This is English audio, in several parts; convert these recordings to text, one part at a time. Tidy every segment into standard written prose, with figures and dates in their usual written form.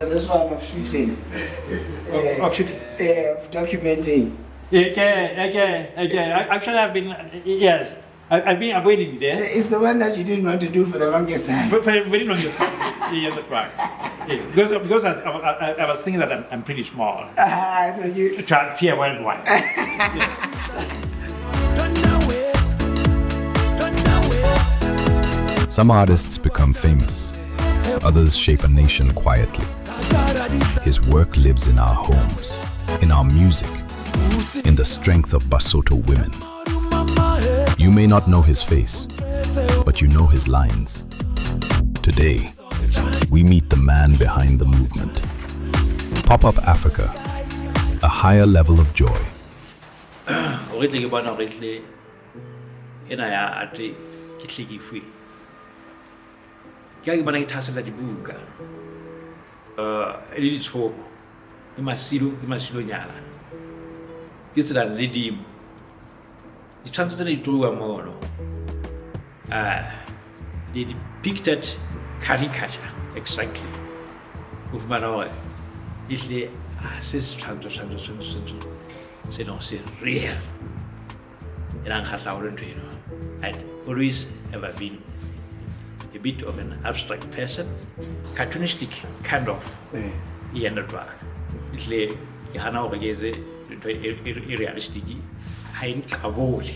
This one of shooting. Of shooting? Of documenting. Okay. Actually, I've been, yes. I've been avoiding it there. It's the one that you didn't want to do for the longest time. For very longest time. Yes, that's right. Yeah, because I was thinking that I'm pretty small. You... To try to appear worldwide. Some artists become famous. Others shape a nation quietly. His work lives in our homes, in our music, in the strength of Basotho women. You may not know his face, but you know his lines. Today, we meet the man behind the movement. PopUp Africa, a higher level of joy. Ke bona ke thasela dibuka le ditshopo ke masilo nyana ke tsela le dimo ditshwantsho tse di tloa mono they depicted caricature exactly of mara isle assist tshwantsho se no se real ela nkhatla hore ntwe no I'd always ever been a bit of an abstract person, cartoonistic kind of yendra. It's Hana Ogeze, realistic, high kaboli.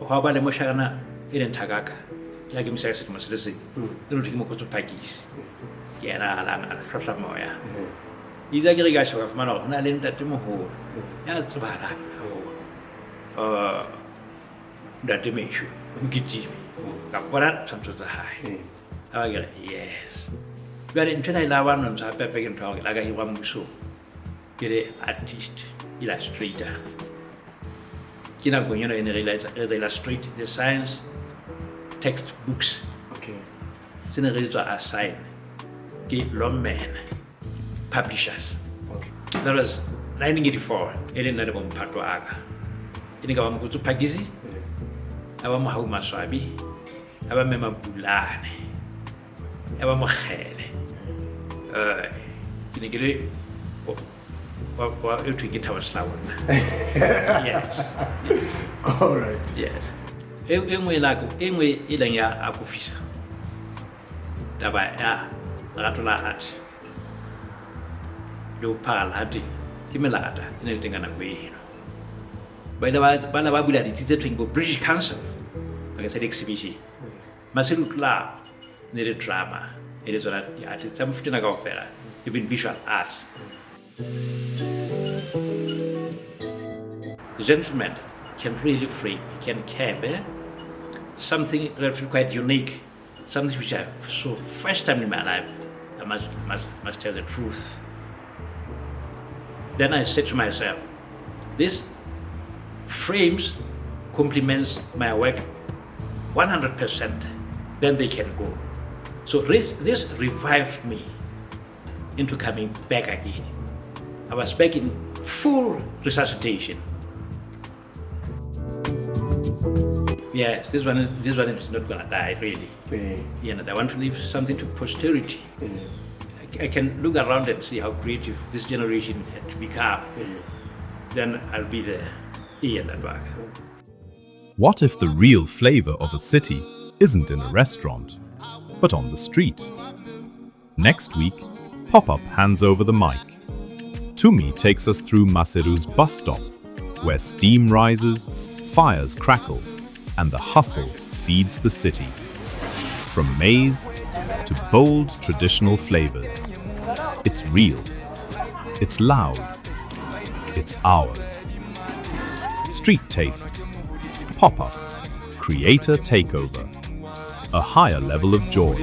How about the Moshana in Tagaka? Like him says, must listen. The Rutimoko to Pagis. Yana Alana, Froshamoya. He's a great guy of Mano, and I didn't that to Moho. That's about that dimension, get Jimmy. What sometimes the high. I get yes. But until I love one on Pepe and talk like I want so. Get an artist, illustrator. Kina go, and realize as illustrate the science textbooks. Okay. Sceneries are assigned. Get lawmen, publishers. Okay. That was 1984. Ellen Nadabon Patuaga. In the go to Pagizi. Aba mahau maswabi aba mema bulane aba mogele ke ne ke le wa e thwe ke Thabo Sehlabo. Yes. All right. Yes. Engwe ileng ya akofisa taba ya ratola art lo phala ati ke melata ene le tengana go eno bana ba bula ditse thweng go British Council ba ka exhibition maselu club ne le drama e le tsona ya art tsa mfutena ka ofela even visual arts. The gentleman can really frame, can carry something that's quite unique, something which I saw first time in my life. I must tell the truth. Then I said to myself, this frames complements my work 100%, then they can go. So this revived me into coming back again. I was back in full resuscitation. Yes, this one is not gonna die really. Yeah, I want to leave something to posterity. I can look around and see how creative this generation had become. Then I'll be there. What if the real flavor of a city isn't in a restaurant, but on the street? Next week, PopUp hands over the mic. Tumi takes us through Maseru's bus stop, where steam rises, fires crackle, and the hustle feeds the city. From maize to bold traditional flavors. It's real. It's loud. It's ours. Street tastes. PopUp. Creator takeover. A higher level of joy.